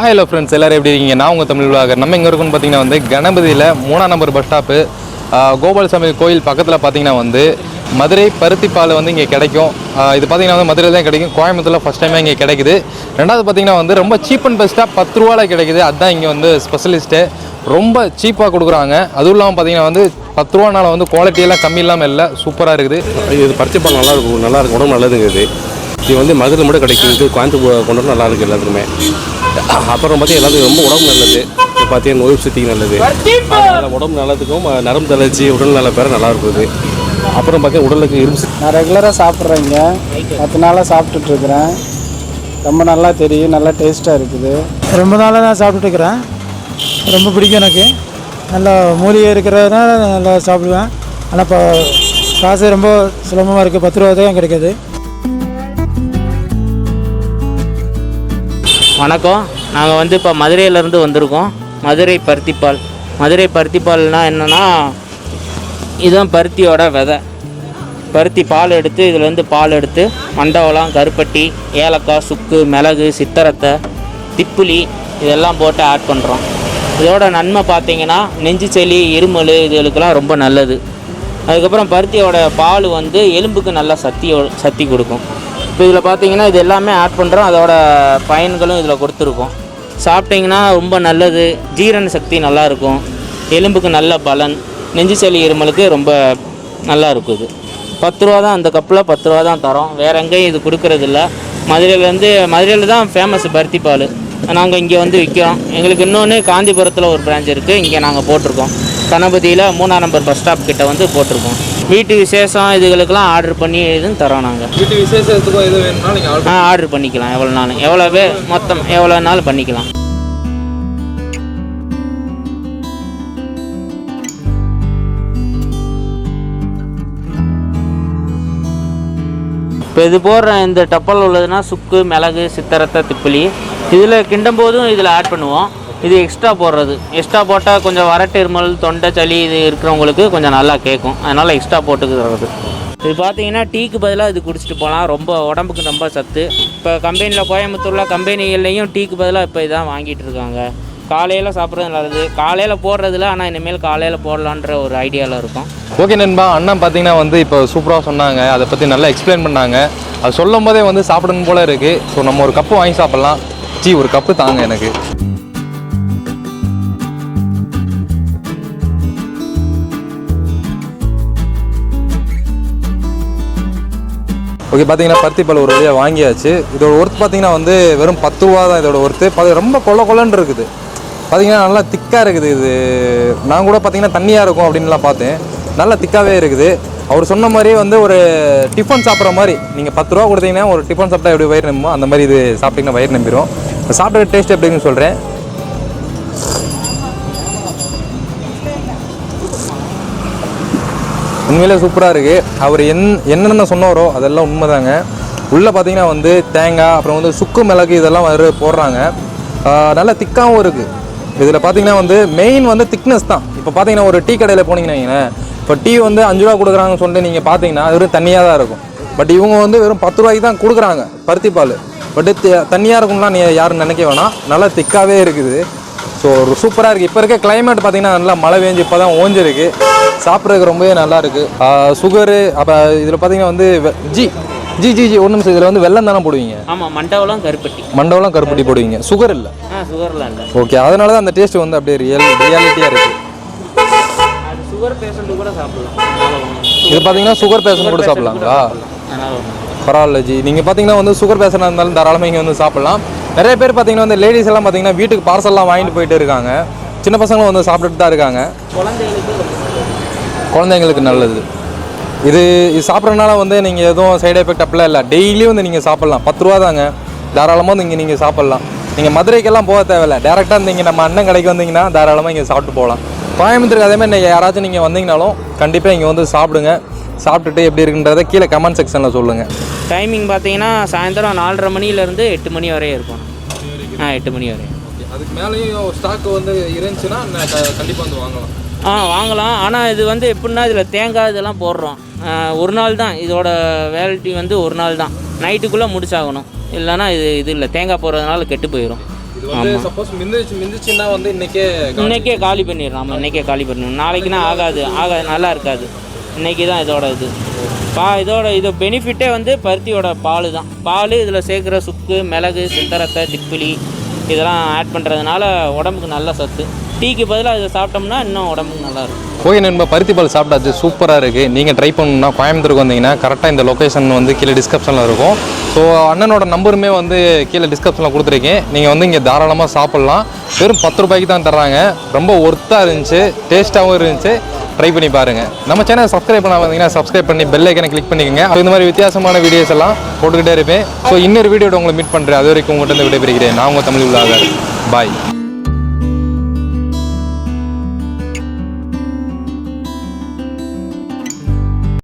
Hello friends, எல்லோரும் எப்படி இருக்கீங்க? நான் உங்கள் தமிழ் விளாகர். நம்ம எங்கே இருக்குன்னு பார்த்தீங்கன்னா வந்து கணபதியில் 3ஆம் நம்பர் பஸ் ஸ்டாப்பு கோபாலசாமி கோயில் பக்கத்தில் பார்த்தீங்கன்னா வந்து மதுரை பருத்திப்பால் வந்து இங்கே கிடைக்கும். இது பார்த்தீங்கன்னா வந்து மதுரையில் தான் கிடைக்கும். கோயம்புத்தூரில் ஃபஸ்ட் டைமாக இங்கே கிடைக்குது. ரெண்டாவது பார்த்தீங்கன்னா வந்து ரொம்ப சீப் அண்ட் பெஸ்ட்டாக 10 ரூபாயில் கிடைக்குது. அதுதான் இங்கே வந்து ஸ்பெஷலிஸ்ட்டு. ரொம்ப சீப்பாக கொடுக்குறாங்க. அதுவும் இல்லாமல் பார்த்தீங்கன்னா வந்து 10 ரூபானால வந்து குவாலிட்டியெல்லாம் கம்மி இல்லாமல் இல்லை, சூப்பராக இருக்குது. இது பருத்திப்பால் நல்லாயிருக்கும், உடம்பு நல்லதுங்க. இது வந்து மதுரை மட்டும் கிடைக்கும். இது கோயம்புத்தூர் கொண்டு வந்து நல்லாயிருக்கு எல்லாத்துக்குமே. அப்புறம் பார்த்தீங்கன்னா எல்லாத்துக்கும் ரொம்ப உடம்பு நல்லது. இப்போ பார்த்தீங்கன்னா நோய் சக்திக்கு நல்லது. உடம்பு நல்லதுக்கும் நரம்பு தளர்ச்சி உடல் நல்ல பேர நல்லா இருக்குது. அப்புறம் பார்த்தீங்கன்னா உடலுக்கு இரும்பு. நான் ரெகுலராக சாப்பிட்றேங்க, 10 நாளாக சாப்பிட்டுட்ருக்குறேன். ரொம்ப நல்லா தெரியும், நல்லா டேஸ்ட்டாக இருக்குது. ரொம்ப நாளாக நான் சாப்பிட்டுருக்குறேன், ரொம்ப பிடிக்கும் எனக்கு. நல்லா மூலிகை இருக்கிறதுனால நல்லா சாப்பிடுவேன். ஆனால் இப்போ காசு ரொம்ப சுலபமாக இருக்குது, 10 ரூபா தான் கிடைக்கிது. வணக்கம், நாங்கள் வந்து இப்போ மதுரையிலேருந்து வந்திருக்கோம். மதுரை பருத்திப்பால். மதுரை பருத்திப்பால்னால் என்னென்னா, இதுதான் பருத்தியோட விதை. பருத்தி பால் எடுத்து இதில் பால் எடுத்து மண்டவளம், கருப்பட்டி, ஏலக்காய், சுக்கு, மிளகு, சித்தரத்தை, திப்புளி இதெல்லாம் போட்டு ஆட் பண்ணுறோம். இதோட நன்மை பார்த்திங்கன்னா நெஞ்சு சளி, இருமல் இதுகளுக்கெல்லாம் ரொம்ப நல்லது. அதுக்கப்புறம் பருத்தியோட பால் வந்து எலும்புக்கு நல்லா சக்தி கொடுக்கும். இப்போ இதில் பார்த்தீங்கன்னா இது எல்லாமே ஆட் பண்ணுறோம். அதோட பயன்களும் இதில் கொடுத்துருக்கோம். சாப்பிட்டிங்கன்னா ரொம்ப நல்லது. ஜீரண சக்தி நல்லாயிருக்கும். எலும்புக்கு நல்ல பலன். நெஞ்சு சளி இருமலுக்கு ரொம்ப நல்லா இருக்கும். இது 10 ரூபா தான், அந்த கப்பில் 10 ரூபா தான் தரோம். வேறு எங்கேயும் இது கொடுக்கறதில்ல. மதுரையில் தான் ஃபேமஸ் பருத்தி பால். நாங்கள் இங்கே வந்து விற்கிறோம். எங்களுக்கு இன்னொன்று காந்திபுரத்தில் ஒரு பிரான்ச் இருக்குது, இங்கே நாங்கள் போட்டிருக்கோம். கணபதியில் 3ஆம் நம்பர் பஸ் ஸ்டாப் கிட்ட வந்து போட்டிருக்கோம். வீட்டு விசேஷம் இதுகளுக்கெல்லாம் ஆர்டர் பண்ணி எதுவும் தரோம். நாங்கள் வீட்டு விசேஷத்துக்கும் எது வேணும்னா நீங்கள் ஆர்டர் பண்ணிக்கலாம். எவ்வளோ நாள் மொத்தம் எவ்வளோ நாள் பண்ணிக்கலாம். இப்போ இது போடுற இந்த டப்பல் உள்ளதுன்னா சுக்கு, மிளகு, சித்தரத்தை, திப்புளி இதில் கிண்டும் போதும் இதில் ஆட் பண்ணுவோம். இது எக்ஸ்ட்ரா போடுறது. எக்ஸ்ட்ரா போட்டால் கொஞ்சம் வறட்டு இருமல், தொண்டை சளி இது இருக்கிறவங்களுக்கு கொஞ்சம் நல்லா கேட்கும். அதனால் எக்ஸ்ட்ரா போட்டுக்கிறது. இது பார்த்தீங்கன்னா டீக்கு பதிலாக இது குடிச்சிட்டு போகலாம். ரொம்ப உடம்புக்கு ரொம்ப சத்து. இப்போ கம்பெனியில் கோயம்புத்தூரில் கம்பெனிகள்லேயும் டீக்கு பதிலாக இப்போ இதான் வாங்கிட்டு இருக்காங்க. காலையில் சாப்பிட்றது நல்லது. காலையில் போடுறதில்ல, ஆனால் இனிமேல் காலையில் போடலான்ற ஒரு ஐடியாவில் இருக்கும். ஓகே நண்பா, அண்ணன் பார்த்தீங்கன்னா வந்து இப்போ சூப்பராக சொன்னாங்க. அதை பற்றி நல்லா எக்ஸ்பிளைன் பண்ணாங்க. அது சொல்லும் போதே வந்து சாப்பிடணும் போல் இருக்குது. ஸோ நம்ம ஒரு கப்பு வாங்கி சாப்பிட்லாம். ஒரு கப்பு தாங்க எனக்கு. ஓகே, பார்த்தீங்கன்னா பருத்திப்பால் ஒரு வழியாக வாங்கியாச்சு. இதோட ஒர்த்து பார்த்தீங்கன்னா வந்து வெறும் 10 ரூபா தான் இதோட ஒர்த்து. ரொம்ப கொள்ளன்னு இருக்குது. பார்த்தீங்கன்னா நல்லா திக்காக இருக்குது. இது நான் கூட பார்த்தீங்கன்னா தண்ணியாக இருக்கும் அப்படின்லாம் பார்த்தேன். நல்லா திக்காகவே இருக்குது. அவர் சொன்ன மாதிரியே வந்து ஒரு டிஃபன் சாப்பிட்ற மாதிரி. நீங்கள் 10 ரூபா கொடுத்தீங்கன்னா ஒரு டிஃபன் சாப்பிட்டா எப்படி வயிறு நம்புமோ அந்த மாதிரி இது சாப்பிட்டிங்கன்னா வயிறு நம்பிடும். இப்போ சாப்பிட்ற டேஸ்ட் எப்படின்னு சொல்கிறேன். உண்மையிலே சூப்பராக இருக்குது. அவர் என்னென்ன சொன்னாரோ அதெல்லாம் உண்மைதாங்க. உள்ளே பார்த்தீங்கன்னா வந்து தேங்காய், அப்புறம் வந்து சுக்கு, மிளகு இதெல்லாம் போடுறாங்க. நல்லா திக்காகவும் இருக்குது. இதில் பார்த்தீங்கன்னா வந்து மெயின் வந்து திக்னஸ் தான். இப்போ பார்த்தீங்கன்னா ஒரு டீ கடையில் போனீங்கன்னா இப்போ டீ வந்து 5 ரூபா கொடுக்குறாங்கன்னு சொல்லிட்டு நீங்கள் பார்த்தீங்கன்னா அது வெறும் தண்ணியாக தான் இருக்கும். பட் இவங்க வந்து வெறும் 10 ரூபாய்க்கு தான் கொடுக்குறாங்க பருத்திப்பால். பட்டு தண்ணியாக இருக்கும்லாம் நீங்கள் யாரும் நினைக்க வேணாம். நல்லா திக்காகவே இருக்குது. ஸோ ஒரு சூப்பராக இருக்குது. இப்போ இருக்க கிளைமேட் பார்த்தீங்கன்னா நல்லா மழை பெஞ்சு இப்போ தான் ஓஞ்சிருக்கு. சாப்பிட்றதுக்கு ரொம்பவே நல்லாயிருக்கு. சுகரு அப்போ இதில் பார்த்தீங்கன்னா வந்து ஜி ஒன்று நிமிஷம். இதில் வந்து வெல்லம் தானே போடுவீங்க? ஆமாம், மண்டவளம், கருப்பட்டி போடுவீங்க. சுகர் இல்லை? சுகர்லாம் இல்லை. ஓகே, அதனால தான் அந்த டேஸ்ட் வந்து அப்படியே ரியாலிட்டியாக இருக்குது. சுகர் பேஷண்ட்டு கூட சாப்பிடலாம். இது பார்த்தீங்கன்னா சுகர் பேஷண்ட் கூட சாப்பிட்லாங்களா? பரவாயில்ல ஜி. நீங்கள் பார்த்தீங்கன்னா வந்து சுகர் பேஷண்டாக இருந்தாலும் தாராளமாக இங்கே வந்து சாப்பிட்லாம். நிறைய பேர் பார்த்தீங்கன்னா வந்து லேடிஸ் எல்லாம் பார்த்தீங்கன்னா வீட்டுக்கு பார்சல்லாம் வாங்கிட்டு போயிட்டு இருக்காங்க. சின்ன பசங்களும் வந்து சாப்பிட்டுட்டு தான் இருக்காங்க. குழந்தைங்களுக்கு நல்லது. இது சாப்பிட்றதுனால வந்து நீங்கள் எதுவும் சைடு எஃபெக்ட் அப்படிலாம் இல்லை. டெய்லியும் வந்து நீங்கள் சாப்பிட்லாம். 10 ரூபா தாங்க. தாராளமாக வந்து இங்கே நீங்கள் சாப்பிட்லாம். நீங்கள் மதுரைக்கெல்லாம் போக தேவையில்லை. டேரெக்டாக இருந்தீங்க நம்ம அண்ணன் கடைக்கு வந்தீங்கன்னா தாராளமாக இங்கே சாப்பிட்டு போகலாம். கோயம்புத்தூருக்கு அதேமாதிரி நீங்கள் யாராச்சும் நீங்கள் வந்தீங்கனாலும் கண்டிப்பாக இங்கே வந்து சாப்பிடுங்க. சாப்பிட்டுட்டு எப்படி இருக்குன்றதை கீழே கமெண்ட் செக்ஷனில் சொல்லுங்கள். டைமிங் பார்த்தீங்கன்னா சாயந்தரம் 4:30 மணிலேருந்து 8 மணி வரையும் இருக்கும். 8 மணி வரையும். அதுக்கு மேலேயும் ஸ்டாக் வந்து இருந்துச்சுன்னா கண்டிப்பாக வந்து வாங்கலாம். வாங்கலாம். ஆனால் இது வந்து எப்படின்னா இதில் தேங்காய் இதெல்லாம் போடுறோம். ஒரு நாள் தான் இதோட வேலிட்டி வந்து ஒரு நாள் தான். நைட்டுக்குள்ளே முடிச்சாகணும். இல்லைனா இது இல்லை, தேங்காய் போடுறதுனால கெட்டு போயிடும். இது வந்து சப்போஸ் மிந்துச்சுன்னா வந்து இன்னைக்கே காலி பண்ணிடலாம். நம்ம இன்னைக்கே காலி பண்ணிடணும். நாளைக்குன்னா ஆகாது, நல்லா இருக்காது. இன்றைக்கி தான் இதோட இது பெனிஃபிட்டே வந்து பருத்தியோட பால் தான். பால் இதில் சேர்க்குற சுக்கு, மிளகு, சித்தரத்தை, திப்பிலி இதெல்லாம் ஆட் பண்ணுறதுனால உடம்புக்கு நல்ல சத்து. டீக்கு பதிலாக இதை சாப்பிட்டோம்னா இன்னும் உடம்புக்கு நல்லாயிருக்கும். ஓகே நண்பா, பருத்தி பால் சாப்பிட்டாச்சு, சூப்பராக இருக்குது. நீங்கள் ட்ரை பண்ணணும்னா கோயம்புத்தூருக்கு வந்தீங்கன்னா கரெக்டாக இந்த லொக்கேஷன் வந்து கீழே டிஸ்கிரிப்ஷனில் இருக்கும். ஸோ அண்ணனோட நம்பருமே வந்து கீழே டிஸ்கிரிப்ஷனில் கொடுத்துருக்கேன். நீங்கள் வந்து இங்கே தாராளமாக சாப்பிட்லாம். வெறும் 10 ரூபாய்க்கு தான் தர்றாங்க. ரொம்ப ஒர்த்தாக இருந்துச்சு, டேஸ்ட்டாகவும் இருந்துச்சு. ட்ரை பண்ணி பாருங்கள். நம்ம சேனல் சப்ஸ்கிரைப் பண்ண வந்தீங்கன்னா சப்ஸ்கிரைப் பண்ணி பெல் ஐக்கனை கிளிக் பண்ணிக்கோங்க. இந்த மாதிரி வித்தியாசமான வீடியோஸ் எல்லாம் போட்டுக்கிட்டே இருப்பேன். ஸோ இன்னொரு வீடியோட உங்களை மீட் பண்ணுறேன். அது வரைக்கும் உங்கள்கிட்ட விடைபெறுகிறேன். நான் உங்கள் தமிழ் விலாகர். பாய்.